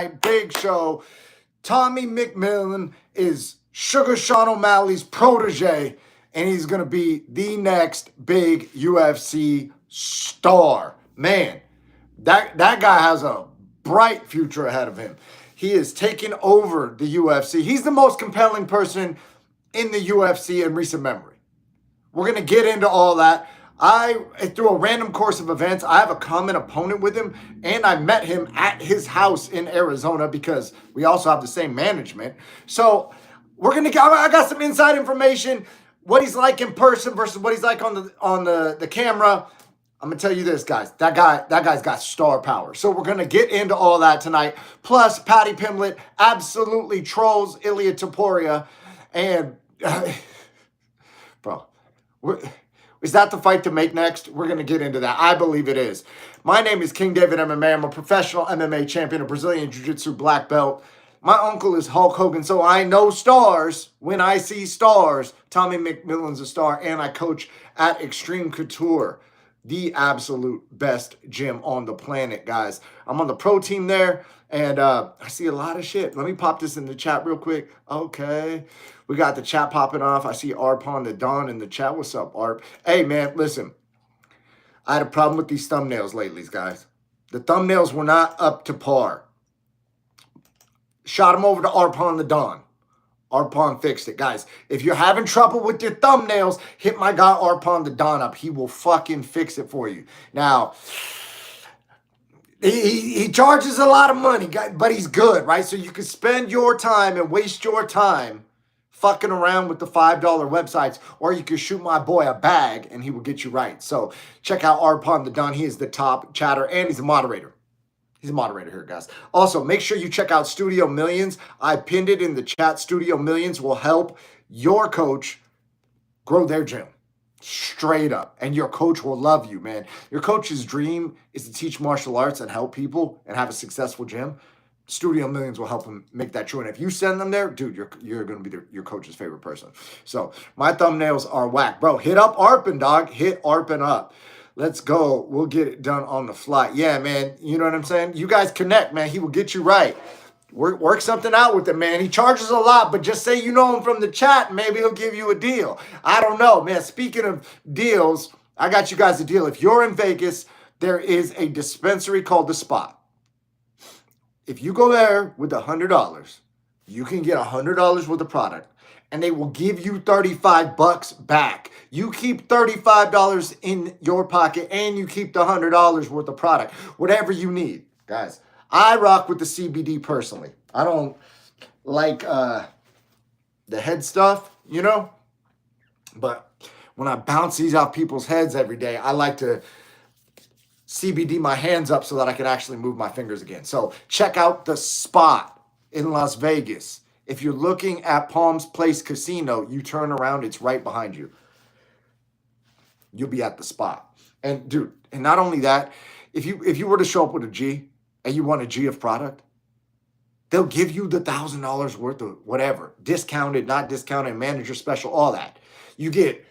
big show. Tommy McMillen is Sugar Sean O'Malley's protege, and he's going to be the next big UFC star. Man, that guy has a bright future ahead of him. He is taking over the UFC. He's the most compelling person in the UFC in recent memory. We're going to get into all that. Through a random course of events, I have a common opponent with him, and I met him at his house in Arizona because we also have the same management. So I got some inside information, what he's like in person versus what he's like on the camera. I'm gonna tell you this, guys. That guy's got star power. So we're gonna get into all that tonight. Plus, Patty Pimblett absolutely trolls Ilia Topuria, and bro, is that the fight to make next? We're going to get into that. I believe it is. My name is King David MMA. I'm a professional MMA champion, a Brazilian Jiu-Jitsu black belt. My uncle is Hulk Hogan, so I know stars when I see stars. Tommy McMillen's a star, and I coach at Extreme Couture, the absolute best gym on the planet, guys. I'm on the pro team there, and I see a lot of shit. Let me pop this in the chat real quick. Okay. We got the chat popping off. I see Arpon the Don in the chat. What's up, Arp? Hey, man, listen. I had a problem with these thumbnails lately, guys. The thumbnails were not up to par. Shot them over to Arpon the Don. Arpon fixed it. Guys, if you're having trouble with your thumbnails, hit my guy Arpon the Don up. He will fucking fix it for you. Now, he charges a lot of money, but he's good, right? So you can spend your time and waste your time fucking around with the $5 websites, or you can shoot my boy a bag and he will get you right. So check out Arpon the Don. He is the top chatter, and he's a moderator. He's a moderator here, guys. Also, make sure you check out Studio Millions. I pinned it in the chat. Studio Millions will help your coach grow their gym. Straight up. And your coach will love you, man. Your coach's dream is to teach martial arts and help people and have a successful gym. Studio Millions will help him make that true. And if you send them there, dude, you're going to be your coach's favorite person. So my thumbnails are whack. Bro, hit up Arpin, dog. Hit Arpin up. Let's go. We'll get it done on the fly. Yeah, man. You know what I'm saying? You guys connect, man. He will get you right. Work something out with him, man. He charges a lot, but just say you know him from the chat, and maybe he'll give you a deal. I don't know, man. Speaking of deals, I got you guys a deal. If you're in Vegas, there is a dispensary called The Spot. If you go there with $100, you can get $100 worth of product, and they will give you $35 back. You keep $35 in your pocket, and you keep the $100 worth of product, whatever you need. Guys, I rock with the CBD personally. I don't like the head stuff, you know? But when I bounce these off people's heads every day, I like to CBD my hands up so that I can actually move my fingers again. So check out The Spot in Las Vegas. If you're looking at Palms Place Casino, you turn around, it's right behind you. You'll be at The Spot. And dude, and not only that, if you were to show up with a G and you want a G of product, they'll give you the $1,000 worth of whatever, discounted, not discounted, manager special, all that. You get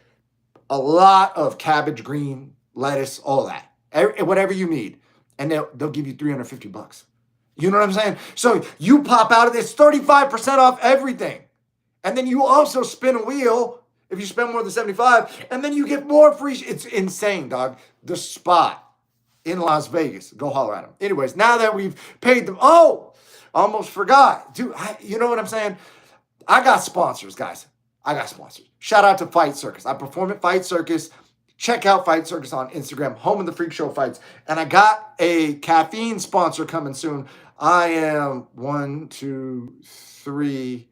a lot of cabbage, green, lettuce, all that. Whatever you need, and they'll give you $350. You know what I'm saying? So you pop out of this 35% off everything, and then you also spin a wheel if you spend more than $75, and then you get more free. It's insane, dog. The Spot in Las Vegas. Go holler at them. Anyways, now that we've paid them, almost forgot, dude. You know what I'm saying? I got sponsors, guys. I got sponsors. Shout out to Fight Circus. I perform at Fight Circus. Check out Fight Circus on Instagram, home of the Freak Show fights. And I got a caffeine sponsor coming soon. I am 640,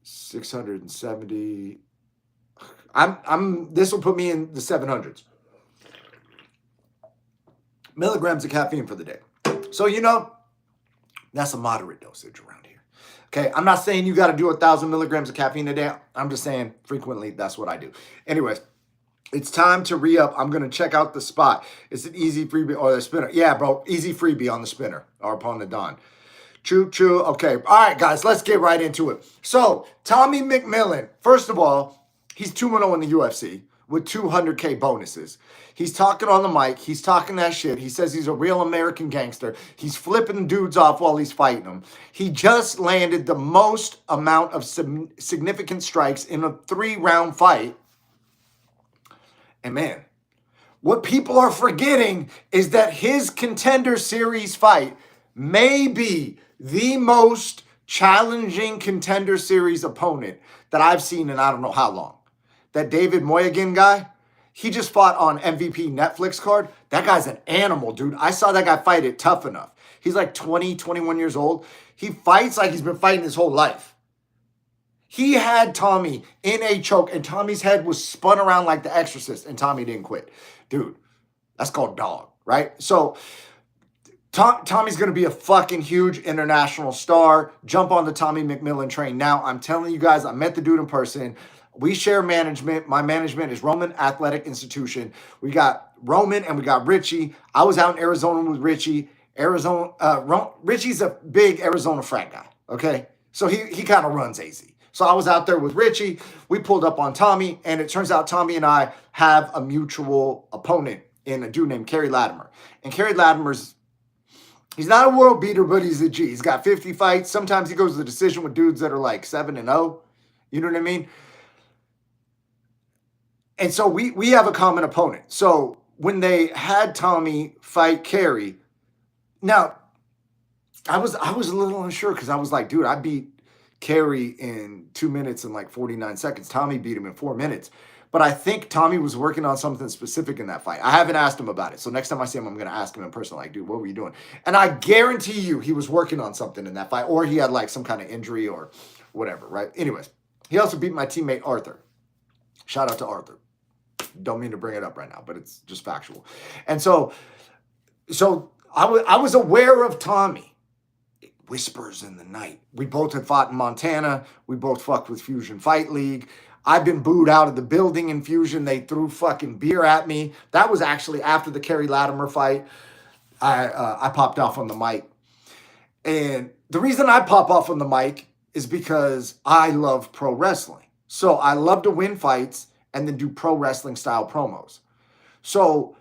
670. This will put me in the 700s. Milligrams of caffeine for the day. So, you know, that's a moderate dosage around here. Okay, I'm not saying you got to do 1,000 milligrams of caffeine a day. I'm just saying frequently that's what I do. Anyways, it's time to re-up. I'm going to check out The Spot. It's an easy freebie or the spinner. Yeah, bro, easy freebie on the spinner or upon the Don. Choo. Okay, all right, guys, let's get right into it. So, Tommy McMillen, first of all, he's 2-0 in the UFC. with 200K bonuses. He's talking on the mic. He's talking that shit. He says he's a real American gangster. He's flipping dudes off while he's fighting them. He just landed the most amount of significant strikes in a 3-round fight. And man, what people are forgetting is that his Contender Series fight may be the most challenging Contender Series opponent that I've seen in I don't know how long. That David Moynihan guy, he just fought on MVP Netflix card. That guy's an animal, dude. I saw that guy fight it Tough Enough. He's like 20, 21 years old. He fights like he's been fighting his whole life. He had Tommy in a choke, and Tommy's head was spun around like The Exorcist, and Tommy didn't quit. Dude, that's called dog, right? So Tommy's going to be a fucking huge international star. Jump on the Tommy McMillen train now. I'm telling you guys, I met the dude in person. We share management. My management is Roman Athletic Institution. We got Roman and we got Richie. I was out in Arizona with Richie. Richie's a big Arizona frat guy, okay? So he kind of runs AZ. So I was out there with Richie. We pulled up on Tommy, and it turns out Tommy and I have a mutual opponent in a dude named Kerry Latimer. And Kerry Latimer's, he's not a world beater, but he's a G. He's got 50 fights. Sometimes he goes to the decision with dudes that are like 7-0. You know what I mean? And so we have a common opponent. So when they had Tommy fight Kerry, now I was a little unsure because I was like, dude, I beat Kerry in 2 minutes and like 49 seconds. Tommy beat him in 4 minutes. But I think Tommy was working on something specific in that fight. I haven't asked him about it. So next time I see him, I'm going to ask him in person, like, dude, what were you doing? And I guarantee you he was working on something in that fight, or he had like some kind of injury or whatever, right? Anyways, he also beat my teammate Arthur. Shout out to Arthur. Don't mean to bring it up right now, but it's just factual. And so I was aware of Tommy. Whispers in the night. We both had fought in Montana. We both fucked with Fusion Fight League. I've been booed out of the building in Fusion. They threw fucking beer at me. That was actually after the Kerry Latimer fight. I popped off on the mic. And the reason I pop off on the mic is because I love pro wrestling. So I love to win fights and then do pro wrestling style promos. So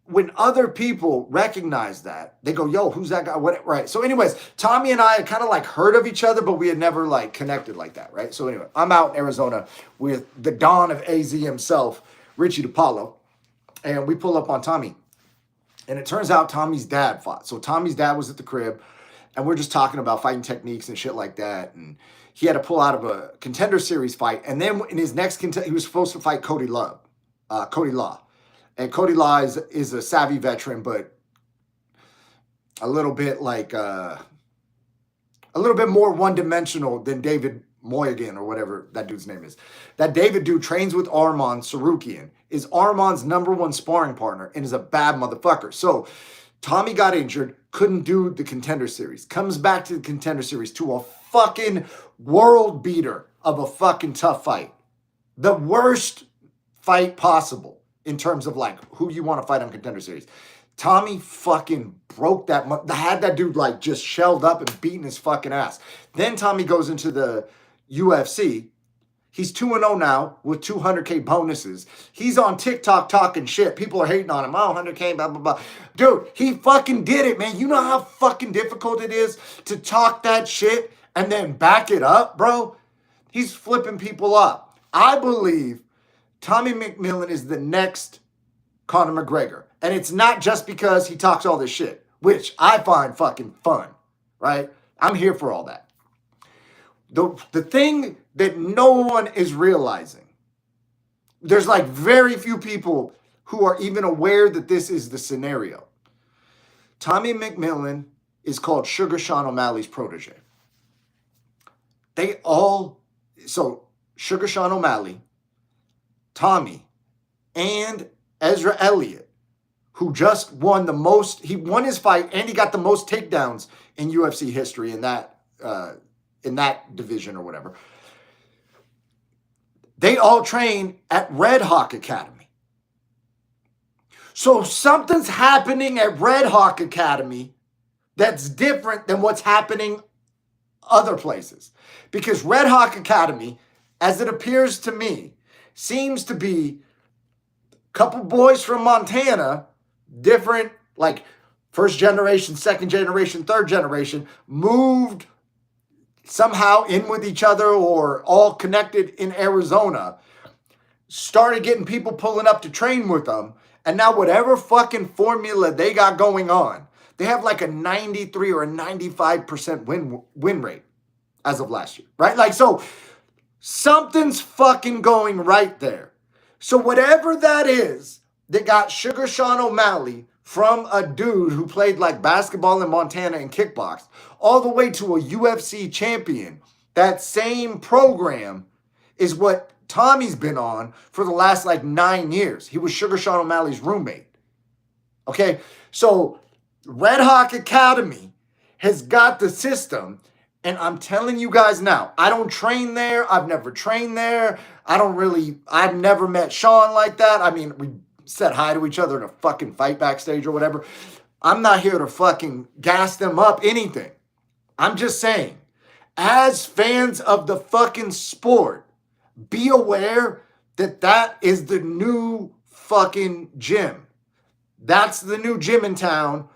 when other people recognize that, they go, yo, who's that guy? What? Right. So anyways, Tommy and I had kind of like heard of each other, but we had never like connected like that. Right. So anyway, I'm out in Arizona with the Don of AZ himself, Richie DiPaolo. And we pull up on Tommy. And it turns out Tommy's dad fought. So Tommy's dad was at the crib, and we're just talking about fighting techniques and shit like that. And he had to pull out of a Contender Series fight. And then in his next he was supposed to fight Cody Law. And Cody Law is a savvy veteran, but a little bit like a little bit more one-dimensional than David Moynihan or whatever that dude's name is. That David dude trains with Arman Sarukian, is Arman's #1 sparring partner, and is a bad motherfucker. So Tommy got injured, couldn't do the Contender Series, comes back to the Contender Series to a fucking world beater of a fucking tough fight. The worst fight possible in terms of like who you want to fight on Contender Series. Tommy fucking broke that. Had that dude like just shelled up and beating his fucking ass. Then Tommy goes into the UFC. He's 2-0 now with 200K bonuses. He's on TikTok talking shit. People are hating on him. Oh, 100K, blah, blah, blah. Dude, he fucking did it, man. You know how fucking difficult it is to talk that shit and then back it up, bro? He's flipping people up. I believe Tommy McMillen is the next Conor McGregor. And it's not just because he talks all this shit, which I find fucking fun, right? I'm here for all that. The thing that no one is realizing, there's like very few people who are even aware that this is the scenario. Tommy McMillen is called Sugar Sean O'Malley's protege. So Sugar Sean O'Malley, Tommy, and Ezra Elliott, who just won he won his fight and he got the most takedowns in UFC history in that division or whatever. They all train at Red Hawk Academy. So something's happening at Red Hawk Academy that's different than what's happening other places. Because Red Hawk Academy, as it appears to me, seems to be Couple boys from Montana, different, like first generation, second generation, third generation, moved somehow in with each other or all connected in Arizona, started getting people pulling up to train with them. And now whatever fucking formula they got going on, they have like a 93 or a 95% win rate as of last year, right? Like, so something's fucking going right there. So whatever that is that got Sugar Sean O'Malley from a dude who played like basketball in Montana and kickboxed all the way to a UFC champion, that same program is what Tommy's been on for the last like 9 years. He was Sugar Sean O'Malley's roommate. Okay, so Red Hawk Academy has got the system, and I'm telling you guys now, I don't train there. I've never trained there. I've never met Sean like that. I mean, we said hi to each other in a fucking fight backstage or whatever. I'm not here to fucking gas them up, anything. I'm just saying, as fans of the fucking sport, be aware that that is the new fucking gym. That's the new gym in town.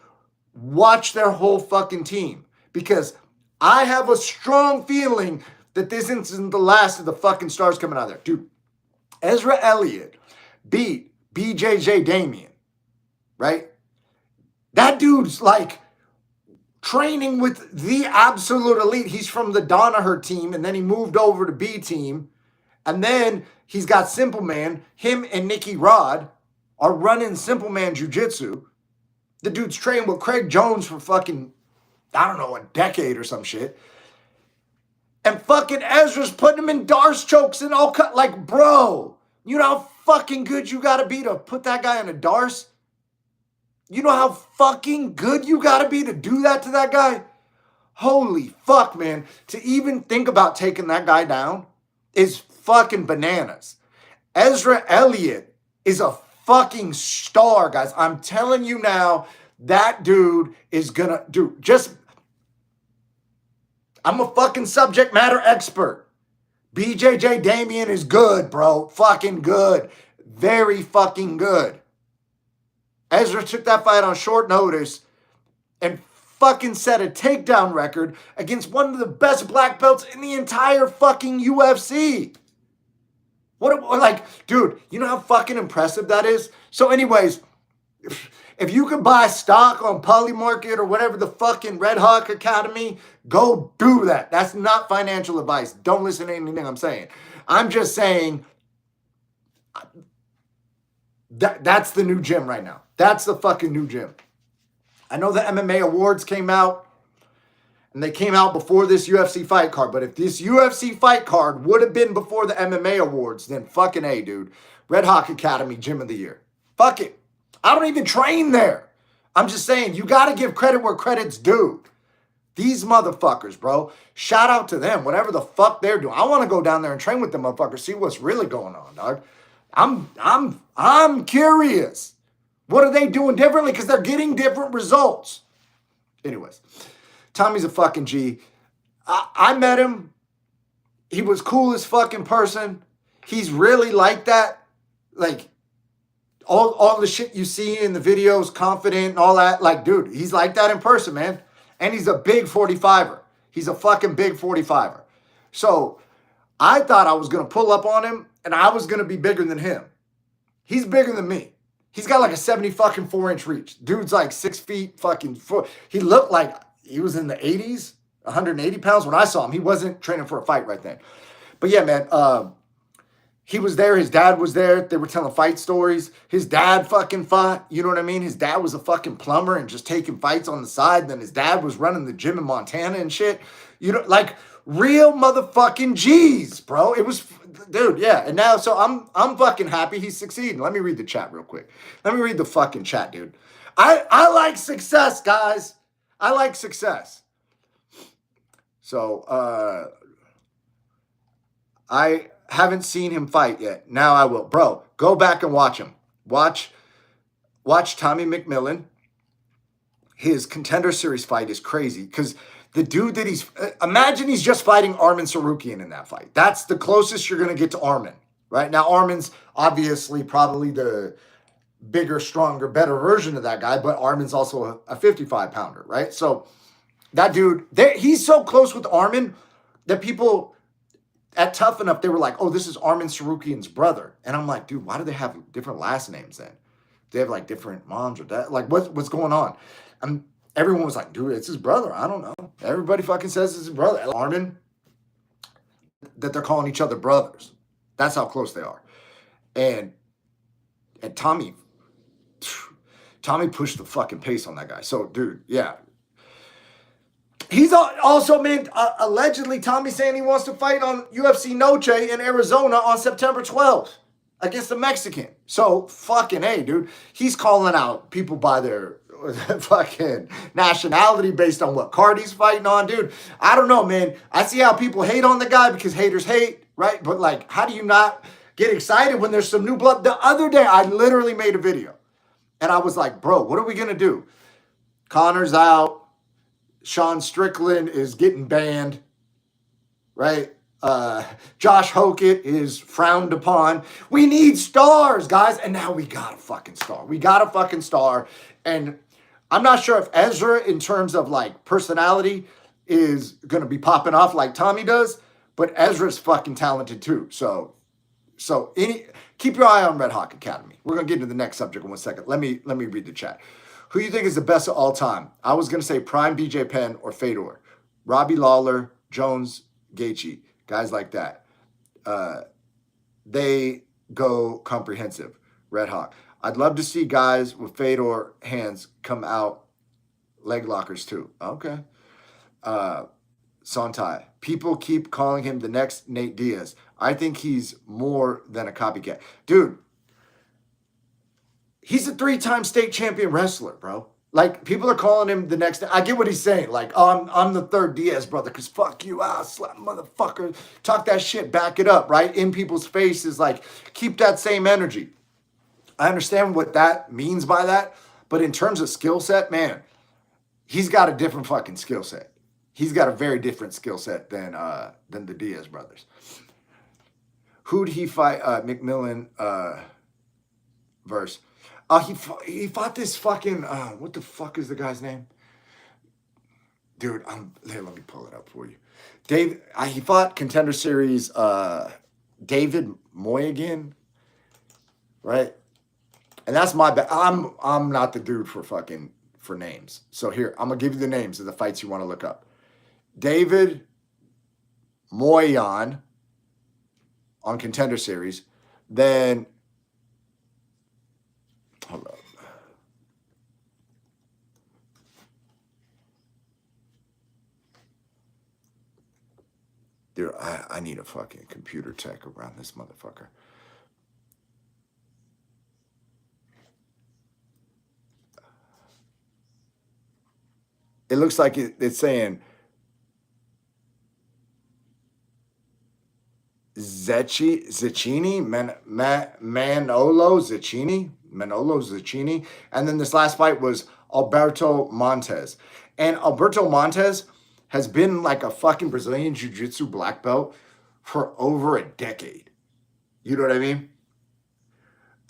Watch their whole fucking team, because I have a strong feeling that this isn't the last of the fucking stars coming out of there. Dude, Ezra Elliott beat BJJ Damien, right? That dude's like training with the absolute elite. He's from the Danaher team, and then he moved over to B team. And then he's got Simple Man. Him and Nicky Rod are running Simple Man Jiu-Jitsu. The dude's trained with Craig Jones for fucking, I don't know, a decade or some shit. And fucking Ezra's putting him in Darce chokes and all cut. Like, bro, you know how fucking good you gotta be to put that guy in a Darce? You know how fucking good you gotta be to do that to that guy? Holy fuck, man. To even think about taking that guy down is fucking bananas. Ezra Elliott is a fucking star, guys. I'm telling you now, that dude is gonna do just. I'm a fucking subject matter expert. BJJ Damien is good, bro. Fucking good. Very fucking good. Ezra took that fight on short notice and fucking set a takedown record against one of the best black belts in the entire fucking UFC. What, like, dude, you know how fucking impressive that is? So anyways, if you could buy stock on Polymarket or whatever the fucking Red Hawk Academy, go do that. That's not financial advice. Don't listen to anything I'm saying. I'm just saying that's the new gym right now. That's the fucking new gym. I know the MMA awards came out, and they came out before this UFC fight card. But if this UFC fight card would have been before the MMA awards, then fucking A, dude. Red Hawk Academy Gym of the Year. Fuck it. I don't even train there. I'm just saying, you got to give credit where credit's due. These motherfuckers, bro. Shout out to them. Whatever the fuck they're doing. I want to go down there and train with them motherfuckers. See what's really going on, dog. I'm curious. What are they doing differently? Because they're getting different results. Anyways, Tommy's a fucking G. I met him. He was cool as fucking person. He's really like that. Like, all the shit you see in the videos, confident and all that. Like, dude, he's like that in person, man. And he's a big 45er. He's a fucking big 45er. So I thought I was going to pull up on him and I was going to be bigger than him. He's bigger than me. He's got like a 70 fucking 4-inch reach. Dude's like 6 feet fucking 4. He looked like he was in the 80s, 180 pounds when I saw him. He wasn't training for a fight right then. But yeah, man, he was there. His dad was there. They were telling fight stories. His dad fucking fought. You know what I mean? His dad was a fucking plumber and just taking fights on the side. Then his dad was running the gym in Montana and shit. You know, like real motherfucking G's, bro. It was, dude, yeah. And now, so I'm fucking happy he's succeeding. Let me read the chat real quick. Let me read the fucking chat, dude. I like success, guys. I like success. So, I haven't seen him fight yet. Now I will. Bro, go back and watch him. Watch Tommy McMillen. His Contender Series fight is crazy because the dude that imagine he's just fighting Arman Sarukian in that fight. That's the closest you're going to get to Arman. right? Now, Armin's obviously probably the bigger, stronger, better version of that guy, but Armin's also a 55 pounder, right? So that dude, he's so close with Armin that people at Tough Enough, they were like, oh, this is Armin Sarukian's brother. And I'm like, dude, why do they have different last names then? They have like different moms or dad. Like, what's going on? Everyone was like, dude, it's his brother. I don't know. Everybody fucking says it's his brother. Armin, that they're calling each other brothers. That's how close they are. And Tommy pushed the fucking pace on that guy. So, dude, yeah. He's also, man, allegedly, Tommy saying he wants to fight on UFC Noche in Arizona on September 12th against a Mexican. So, fucking A, dude. He's calling out people by their fucking nationality based on what card he's fighting on, dude. I don't know, man. I see how people hate on the guy because haters hate, right? But, like, how do you not get excited when there's some new blood? The other day, I literally made a video. And I was like, bro, what are we going to do? Conor's out. Sean Strickland is getting banned, right? Josh Hokett is frowned upon. We need stars, guys. And now we got a fucking star. We got a fucking star. And I'm not sure if Ezra, in terms of like personality, is going to be popping off like Tommy does, but Ezra's fucking talented too. So keep your eye on Red Hawk Academy. We're going to get into the next subject in 1 second. Let me read the chat. Who do you think is the best of all time? I was going to say Prime BJ Penn or Fedor. Robbie Lawler, Jones, Gaethje, guys like that. They go comprehensive. Red Hawk. I'd love to see guys with Fedor hands come out leg lockers too. Okay. Sontai. People keep calling him the next Nate Diaz. I think he's more than a copycat. Dude, he's a 3-time state champion wrestler, bro. Like, people are calling him the next. I get what he's saying. Like, oh, I'm the third Diaz brother because fuck you, slap motherfucker. Talk that shit, back it up, right? In people's faces, like, keep that same energy. I understand what that means by that. But in terms of skill set, man, he's got a different fucking skill set. He's got a very different skill set than the Diaz brothers. Who'd he fight? McMillen verse. He fought this fucking, what the fuck is the guy's name? Dude, here, let me pull it up for you. He fought Contender Series David Moynihan, right? And that's my bad. I'm not the dude for names. So here, I'm going to give you the names of the fights you want to look up. David Moynihan on Contender Series. Then, hold up. Dude, I need a fucking computer tech around this motherfucker. It looks like it's saying Zecchini, Manolo Zecchini. And then this last fight was Alberto Montez. And Alberto Montez has been like a fucking Brazilian Jiu-Jitsu black belt for over a decade. You know what I mean?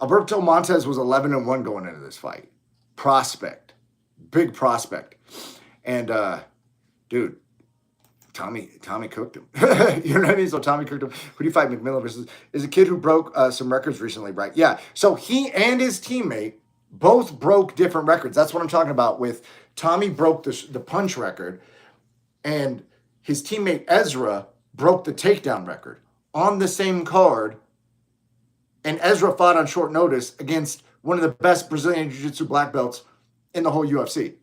Alberto Montez was 11-1 going into this fight. Prospect. Big prospect. And, dude, Tommy cooked him. You know what I mean? So Tommy cooked him. Who do you fight? McMillen versus is a kid who broke some records recently, right? Yeah. So he and his teammate both broke different records. That's what I'm talking about. With Tommy broke the punch record, and his teammate Ezra broke the takedown record on the same card. And Ezra fought on short notice against one of the best Brazilian Jiu-Jitsu black belts in the whole UFC.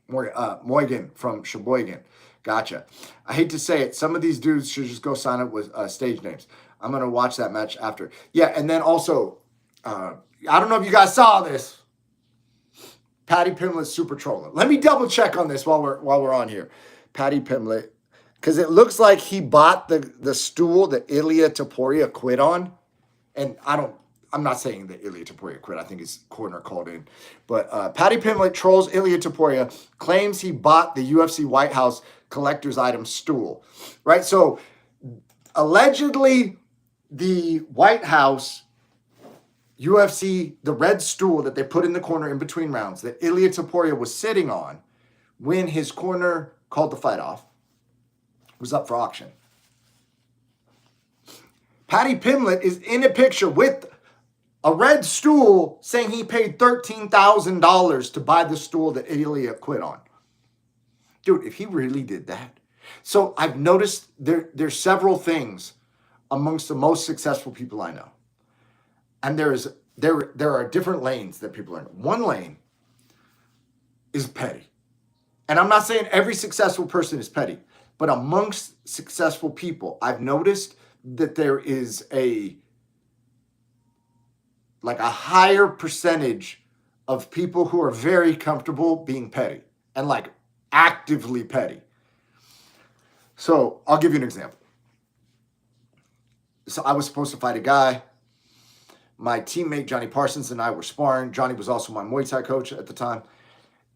Moynihan from Sheboygan. Gotcha. I hate to say it. Some of these dudes should just go sign up with stage names. I'm going to watch that match after. Yeah, and then also, I don't know if you guys saw this. Patty Pimlet's super trolling. Let me double check on this while we're on here. Patty Pimlet, because it looks like he bought the stool that Ilia Topuria quit on, and I'm not saying that Ilia Topuria quit. I think his corner called in. But Patty Pimlet trolls Ilia Topuria, claims he bought the UFC White House collector's item stool, right? So allegedly, the White House UFC, the red stool that they put in the corner in between rounds that Ilia Topuria was sitting on when his corner called the fight off was up for auction. Paddy Pimblett is in a picture with a red stool saying he paid $13,000 to buy the stool that Ilia quit on. Dude, if he really did that. So I've noticed there's several things amongst the most successful people I know. And there are different lanes that people are in. One lane is petty. And I'm not saying every successful person is petty, but amongst successful people, I've noticed that there is a higher percentage of people who are very comfortable being petty and like actively petty. So I'll give you an example. So I was supposed to fight a guy. My teammate, Johnny Parsons, and I were sparring. Johnny was also my Muay Thai coach at the time.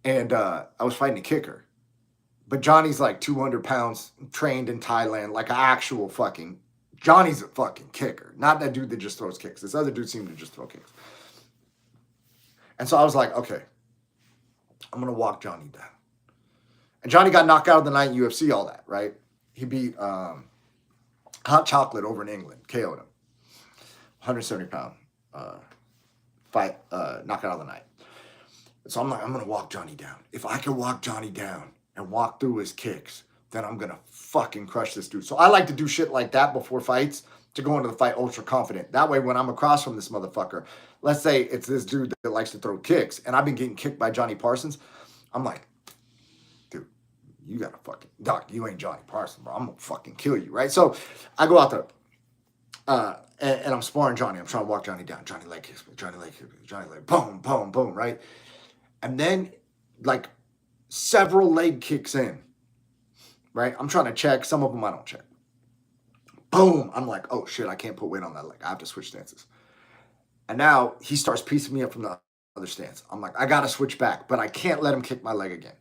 And I was fighting a kicker. But Johnny's like 200 pounds, trained in Thailand, like an actual fucking... Johnny's a fucking kicker. Not that dude that just throws kicks. This other dude seemed to just throw kicks. And so I was like, okay, I'm going to walk Johnny down. And Johnny got knocked out of the night in UFC, all that, right? He beat Hot Chocolate over in England, KO'd him. 170 pound fight, knockout of the night. So I'm like, I'm going to walk Johnny down. If I can walk Johnny down and walk through his kicks, then I'm going to fucking crush this dude. So I like to do shit like that before fights to go into the fight ultra confident. That way, when I'm across from this motherfucker, let's say it's this dude that likes to throw kicks, and I've been getting kicked by Johnny Parsons, I'm like, dude, you got to fucking, Doc, you ain't Johnny Parsons, bro. I'm going to fucking kill you, right? So I go out there, and I'm sparring Johnny. I'm trying to walk Johnny down. Johnny leg kicks me. Johnny leg kicks me. Johnny leg, boom, boom, boom, right? And then, like, several leg kicks in, right? I'm trying to check. Some of them I don't check. Boom. I'm like, oh, shit, I can't put weight on that leg. I have to switch stances. And now he starts piecing me up from the other stance. I'm like, I got to switch back, but I can't let him kick my leg again.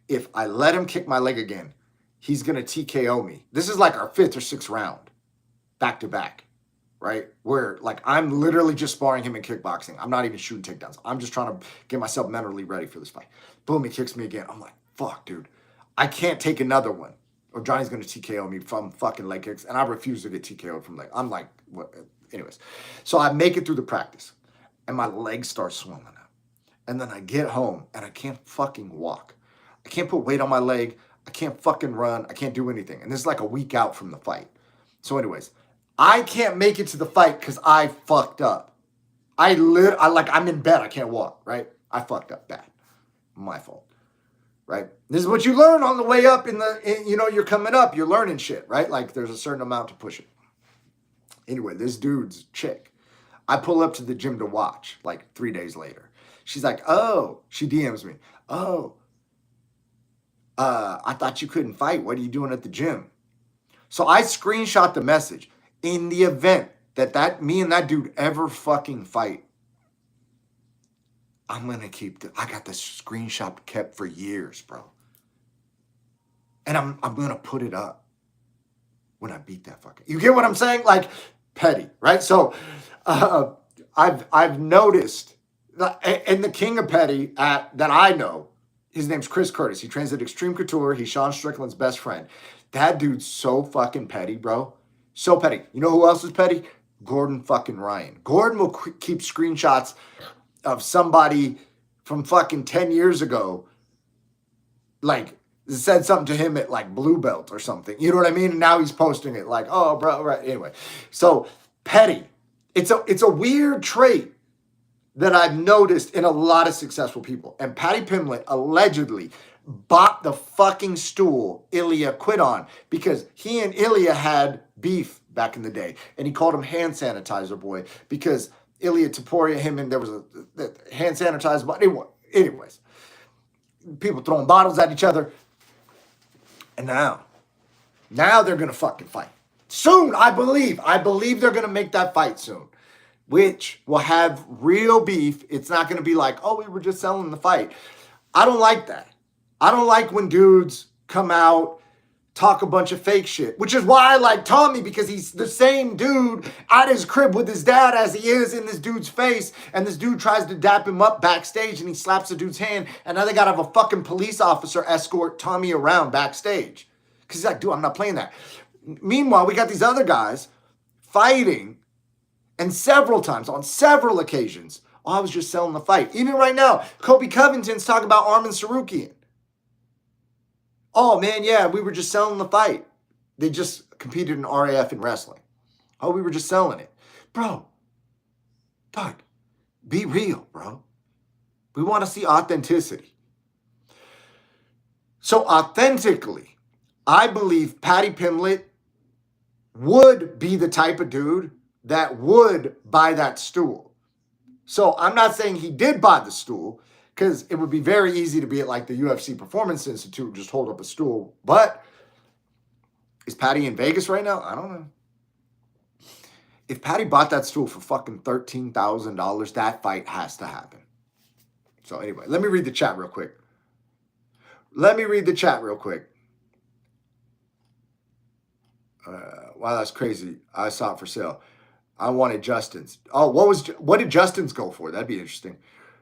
If I let him kick my leg again, he's going to TKO me. This is like our 5th or 6th round, back to back. Right? Where, like, I'm literally just sparring him in kickboxing. I'm not even shooting takedowns. I'm just trying to get myself mentally ready for this fight. Boom, he kicks me again. I'm like, fuck, dude. I can't take another one, or Johnny's going to TKO me from fucking leg kicks, and I refuse to get TKO'd from leg. I'm like, what? Anyways. So I make it through the practice, and my legs start swelling up. And then I get home, and I can't fucking walk. I can't put weight on my leg. I can't fucking run. I can't do anything. And this is like a week out from the fight. So anyways, I can't make it to the fight because I fucked up. I'm in bed. I can't walk, right? I fucked up bad. My fault, right? This is what you learn on the way up you're coming up. You're learning shit, right? Like, there's a certain amount to push it. Anyway, this dude's chick. I pull up to the gym to watch, like, 3 days later. She's like, oh, she DMs me. Oh, I thought you couldn't fight. What are you doing at the gym? So I screenshot the message. In the event that me and that dude ever fucking fight, I'm going to keep I got this screenshot kept for years, bro. And I'm going to put it up when I beat that fucking. You get what I'm saying? Like, petty, right? So I've noticed, and the king of petty that I know, his name's Chris Curtis. He trains at Extreme Couture. He's Sean Strickland's best friend. That dude's so fucking petty, bro. So petty. You know who else is petty? Gordon fucking Ryan. Gordon will keep screenshots of somebody from fucking 10 years ago, like, said something to him at, like, Blue Belt or something. You know what I mean? And now he's posting it like, oh, bro, right. Anyway, so petty. It's a weird trait that I've noticed in a lot of successful people. And Paddy Pimblett allegedly bought the fucking stool Ilia quit on because he and Ilia had beef back in the day. And he called him hand sanitizer boy because Ilia Topuria, him, and there was a hand sanitizer. But anyways, people throwing bottles at each other. And now they're going to fucking fight. Soon, I believe. I believe they're going to make that fight soon, which will have real beef. It's not going to be like, oh, we were just selling the fight. I don't like that. I don't like when dudes come out talk a bunch of fake shit, which is why I like Tommy, because he's the same dude at his crib with his dad as he is in this dude's face, and this dude tries to dap him up backstage and he slaps the dude's hand, and now they gotta have a fucking police officer escort Tommy around backstage. Because he's like, dude, I'm not playing that. Meanwhile, we got these other guys fighting, and several times, on several occasions, I was just selling the fight. Even right now, Kobe Covington's talking about Arman Sarukian. Oh, man, yeah, we were just selling the fight. They just competed in RAF in wrestling. Oh, we were just selling it. Bro, Doug, be real, bro. We want to see authenticity. So authentically, I believe Patty Pimlet would be the type of dude that would buy that stool. So I'm not saying he did buy the stool, because it would be very easy to be at like the UFC Performance Institute and just hold up a stool. But is Patty in Vegas right now? I don't know. If Patty bought that stool for fucking $13,000, that fight has to happen. So anyway, let me read the chat real quick. Wow, that's crazy. I saw it for sale. I wanted Justin's. Oh, what did Justin's go for? That'd be interesting.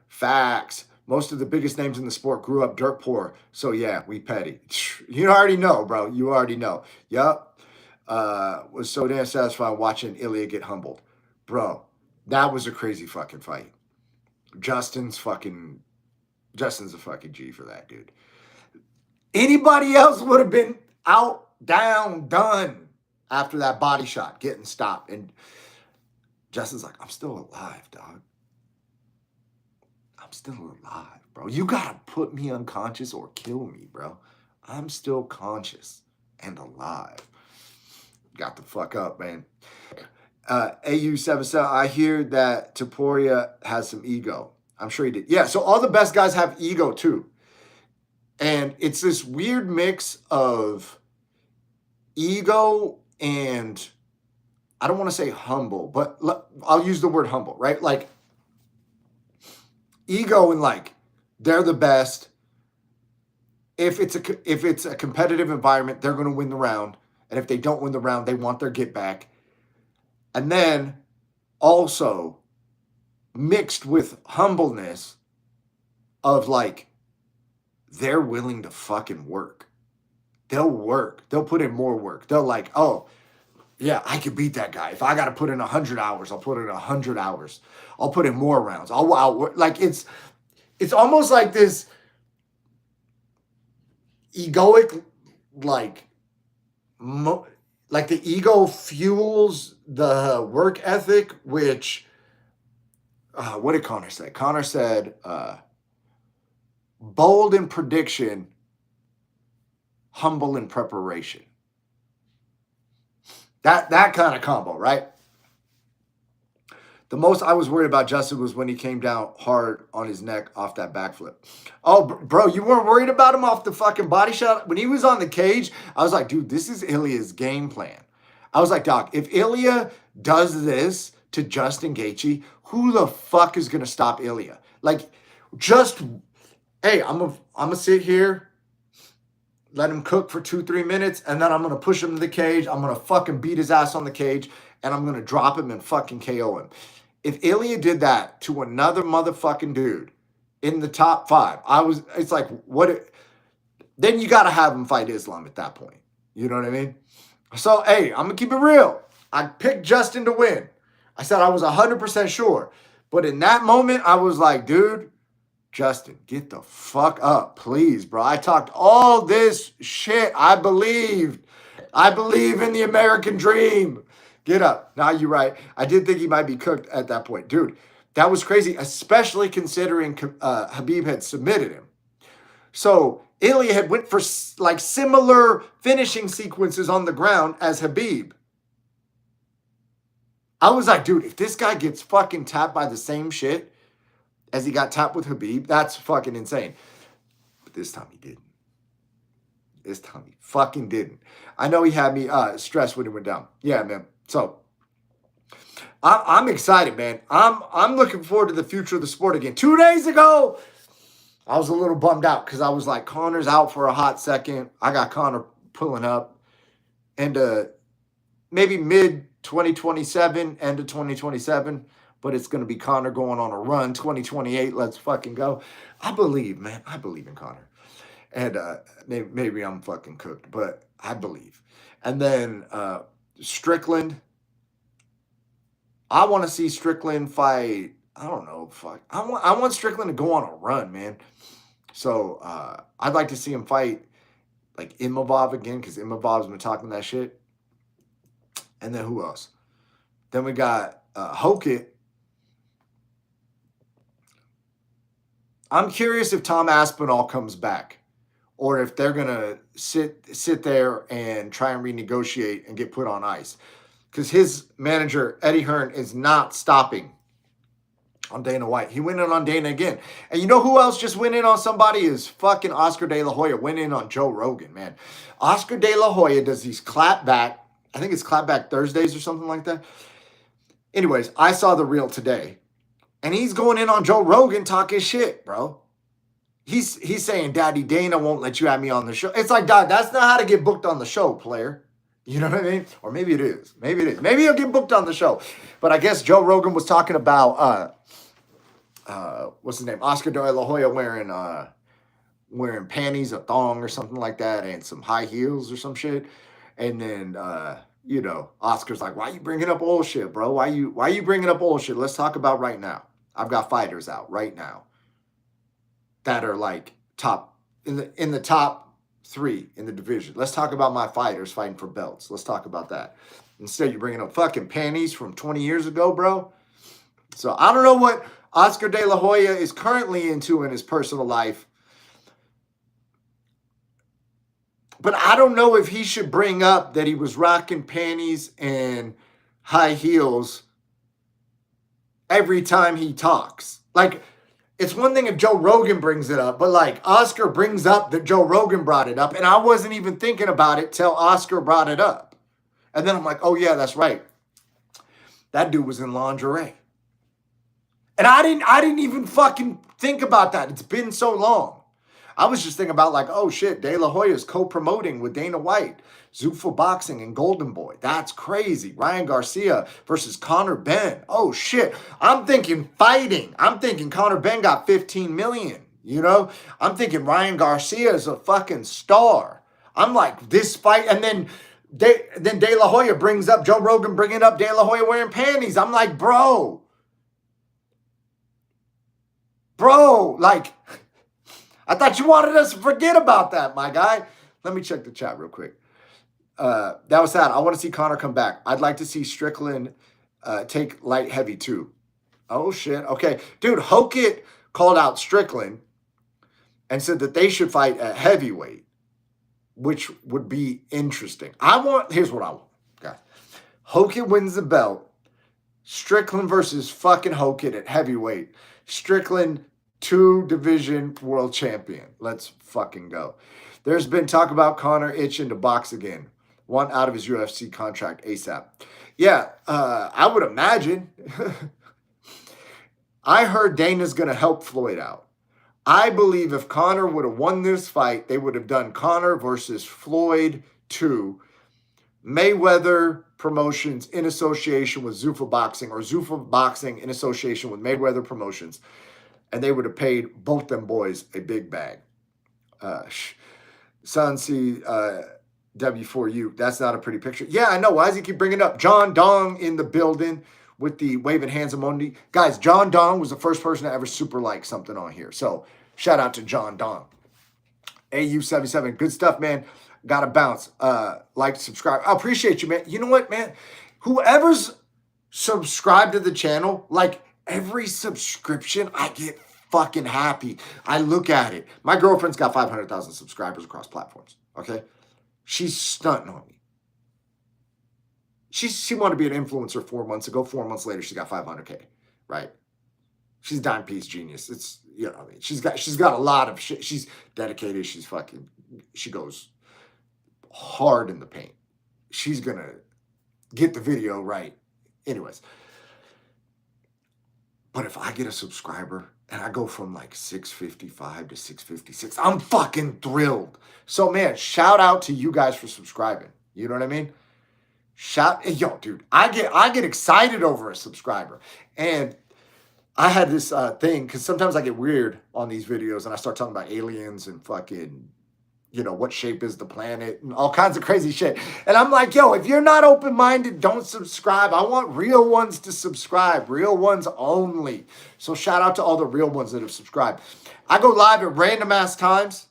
Facts. Most of the biggest names in the sport grew up dirt poor. So yeah, we petty. You already know, bro. You already know. Yup. Was so damn satisfying watching Ilya get humbled. Bro, that was a crazy fucking fight. Justin's a fucking G for that, dude. Anybody else would have been out, down, done after that body shot, getting stopped. And Justin's like, I'm still alive, dog. I'm still alive, bro. You gotta put me unconscious or kill me, bro. I'm still conscious and alive. Got the fuck up, man. AU77, I hear that Topuria has some ego. I'm sure he did. Yeah, so all the best guys have ego too. And it's this weird mix of ego and, I don't want to say humble, but I'll use the word humble, right? Like, ego and like, they're the best. If it's a competitive environment, they're going to win the round. And if they don't win the round, they want their get back. And then also mixed with humbleness of like, they're willing to fucking work. They'll work. They'll put in more work. They'll like, oh, yeah, I could beat that guy. If I got to put in 100 hours, I'll put in 100 hours. I'll put in more rounds. I'll like, it's almost like this egoic, like the ego fuels the work ethic, which, what did Conor say? Conor said, bold in prediction, humble in preparation. That kind of combo, right? The most I was worried about Justin was when he came down hard on his neck off that backflip. Oh, bro, you weren't worried about him off the fucking body shot? When he was on the cage, I was like, dude, this is Ilya's game plan. I was like, Doc, if Ilya does this to Justin Gaethje, who the fuck is going to stop Ilya? Like, just, hey, I'm gonna sit here, let him cook for 2-3 minutes, and then I'm going to push him to the cage. I'm going to fucking beat his ass on the cage, and I'm going to drop him and fucking KO him. If Ilya did that to another motherfucking dude in the top 5, it's like, then you got to have him fight Islam at that point. You know what I mean? So, hey, I'm going to keep it real. I picked Justin to win. I said I was 100% sure. But in that moment, I was like, dude, Justin, get the fuck up, please, bro. I talked all this shit. I believe in the American dream. Get up. Now you're right. I did think he might be cooked at that point. Dude, that was crazy, especially considering Khabib had submitted him. So Ilya had went for like similar finishing sequences on the ground as Khabib. I was like, dude, if this guy gets fucking tapped by the same shit as he got tapped with Khabib, that's fucking insane. But this time he didn't. This time he fucking didn't. I know he had me stressed when he went down. Yeah, man. So I'm excited, man. I'm looking forward to the future of the sport again. 2 days ago, I was a little bummed out because I was like, Conor's out for a hot second. I got Conor pulling up into maybe mid 2027, end of 2027. But it's going to be Conor going on a run 2028. Let's fucking go. I believe, man. I believe in Conor. And maybe I'm fucking cooked, but I believe. And then Strickland. I want to see Strickland fight. I don't know. Fuck. I want Strickland to go on a run, man. So I'd like to see him fight like Imavov again, because Imavov's been talking that shit. And then who else? Then we got Hokit. I'm curious if Tom Aspinall comes back, or if they're gonna sit there and try and renegotiate and get put on ice, because his manager Eddie Hearn is not stopping on Dana White. He went in on Dana again, and you know who else just went in on somebody is fucking Oscar De La Hoya. Went in on Joe Rogan, man. Oscar De La Hoya does these clap back. I think it's clap back Thursdays or something like that. Anyways, I saw the reel today. And he's going in on Joe Rogan talking shit, bro. He's saying, Daddy Dana won't let you have me on the show. It's like, dog, that's not how to get booked on the show, player. You know what I mean? Or maybe it is. Maybe it is. Maybe he'll get booked on the show. But I guess Joe Rogan was talking about, what's his name? Oscar De La Hoya wearing panties, a thong or something like that, and some high heels or some shit. And then, you know, Oscar's like, why you bringing up old shit, bro? Why you bringing up old shit? Let's talk about right now. I've got fighters out right now that are like top in the top 3 in the division. Let's talk about my fighters fighting for belts. Let's talk about that. Instead, you're bringing up fucking panties from 20 years ago, bro. So I don't know what Oscar De La Hoya is currently into in his personal life, but I don't know if he should bring up that he was rocking panties and high heels every time he talks. Like, it's one thing if Joe Rogan brings it up, but like Oscar brings up that Joe Rogan brought it up, and I wasn't even thinking about it till Oscar brought it up. And then I'm like, oh yeah, that's right. That dude was in lingerie. And I didn't even fucking think about that. It's been so long. I was just thinking about like, oh shit, De La Hoya's co-promoting with Dana White, Zuffa Boxing and Golden Boy. That's crazy. Ryan Garcia versus Conor Benn. Oh shit. I'm thinking fighting. I'm thinking Conor Benn got 15 million. You know? I'm thinking Ryan Garcia is a fucking star. I'm like, this fight, and then De La Hoya brings up, Joe Rogan bringing up De La Hoya wearing panties. I'm like, bro, like, I thought you wanted us to forget about that, my guy. Let me check the chat real quick. That was sad. I want to see Conor come back. I'd like to see Strickland take light heavy too. Oh, shit. Okay. Dude, Hokit called out Strickland and said that they should fight at heavyweight, which would be interesting. Here's what I want, guys. Hokit wins the belt. Strickland versus fucking Hokit at heavyweight. Strickland 2-division world champion. Let's fucking go. There's been talk about Conor itching to box again. Want out of his UFC contract ASAP. Yeah, I would imagine. I heard Dana's going to help Floyd out. I believe if Conor would have won this fight, they would have done Conor versus Floyd 2. Mayweather Promotions in association with Zuffa Boxing, or Zuffa Boxing in association with Mayweather Promotions. And they would have paid both them boys a big bag. Sansi W4U, that's not a pretty picture. Yeah, I know. Why does he keep bringing it up? John Dong in the building with the waving hands emoji. Guys, John Dong was the first person to ever super like something on here. So shout out to John Dong. AU77, good stuff, man. Gotta bounce. Like, subscribe. I appreciate you, man. You know what, man? Whoever's subscribed to the channel, like, every subscription, I get fucking happy. I look at it. My girlfriend's got 500,000 subscribers across platforms, okay? She's stunting on me. She wanted to be an influencer 4 months ago. 4 months later, she got 500K, right? She's a dime piece genius. It's, you know, I mean, she's got a lot of shit. She's dedicated. She goes hard in the paint. She's going to get the video right. Anyways. But if I get a subscriber And I go from like 655 to 656. I'm fucking thrilled. So, man, shout out to you guys for subscribing. You know what I mean? Yo, dude, I get excited over a subscriber. And I had this thing, because sometimes I get weird on these videos and I start talking about aliens and fucking, what shape is the planet and all kinds of crazy shit. And I'm like, yo, if you're not open-minded, don't subscribe. I want real ones to subscribe, real ones only. So shout out to all the real ones that have subscribed. I go live at random ass times.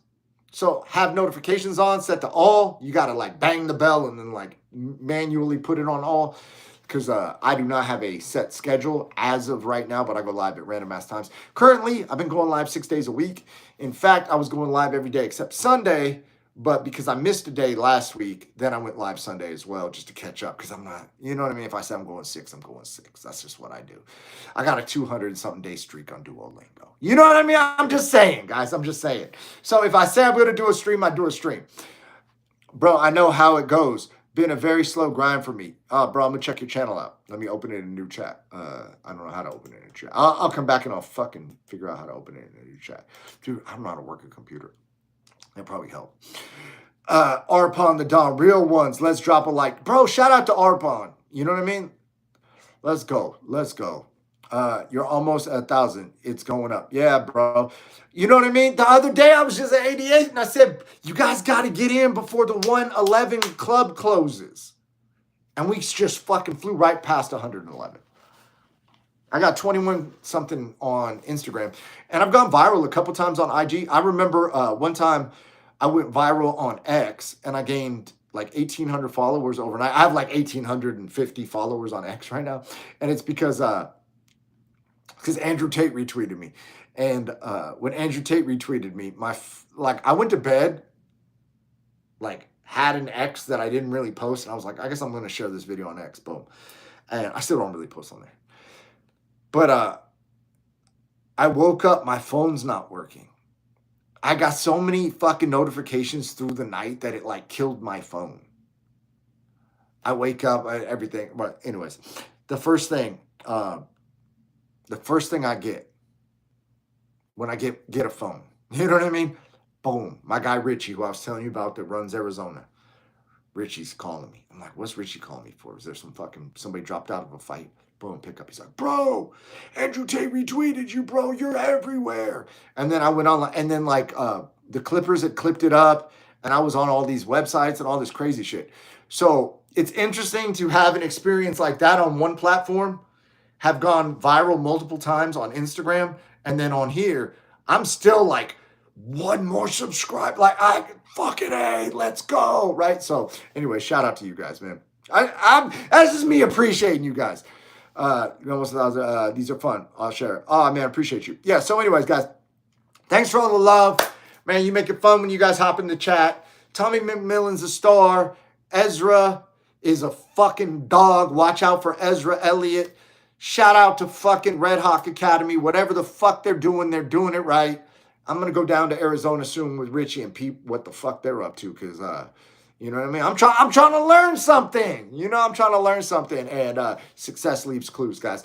So have notifications on, set to all. You got to like bang the bell and then like manually put it on all. Because I do not have a set schedule as of right now, but I go live at random ass times. Currently, I've been going live 6 days a week. In fact, I was going live every day except Sunday, but because I missed a day last week, then I went live Sunday as well just to catch up, because I'm not, you know what I mean? If I say I'm going 6, I'm going 6. That's just what I do. I got a 200-something day streak on Duolingo. You know what I mean? I'm just saying, guys. I'm just saying. So if I say I'm going to do a stream, I do a stream. Bro, I know how it goes. Been a very slow grind for me. Bro, I'm going to check your channel out. Let me open it in a new chat. I don't know how to open it in a chat. I'll come back and I'll fucking figure out how to open it in a new chat. Dude, I don't know how to work a computer. That'd probably help. Arpon the Dawn, real ones. Let's drop a like. Bro, shout out to Arpon. You know what I mean? Let's go. Let's go. You're almost at 1,000. It's going up. Yeah, bro. You know what I mean? The other day I was just at 88 and I said, you guys got to get in before the 111 club closes. And we just fucking flew right past 111. I got 21 something on Instagram, and I've gone viral a couple times on IG. I remember one time I went viral on X and I gained like 1,800 followers overnight. I have like 1,850 followers on X right now. And it's because Andrew Tate retweeted me. And when Andrew Tate retweeted me, I went to bed, like had an X that I didn't really post. And I was like, I guess I'm going to share this video on X. Boom. And I still don't really post on there. But I woke up, my phone's not working. I got so many fucking notifications through the night that it like killed my phone. I wake up, everything. But anyways, the first thing I get when I get a phone, you know what I mean? Boom, my guy Richie, who I was telling you about that runs Arizona. Richie's calling me. I'm like, what's Richie calling me for? Is there somebody dropped out of a fight? Boom, pick up. He's like, bro, Andrew Tate retweeted you, bro. You're everywhere. And then I went on, and then like the Clippers had clipped it up, and I was on all these websites and all this crazy shit. So it's interesting to have an experience like that on one platform, have gone viral multiple times on Instagram, and then on here, I'm still like, one more subscribe. Like, I fucking A, let's go, right? So anyway, shout out to you guys, man. That's just me appreciating you guys. Almost 1,000. These are fun. I'll share it. Oh man, I appreciate you. Yeah. So, anyways, guys, thanks for all the love, man. You make it fun when you guys hop in the chat. Tommy McMillen's a star. Ezra is a fucking dog. Watch out for Ezra Elliott. Shout out to fucking Red Hawk Academy. Whatever the fuck they're doing it right. I'm gonna go down to Arizona soon with Richie and peep what the fuck they're up to, because you know what I mean? I'm trying to learn something. You know, I'm trying to learn something. And success leaves clues, guys.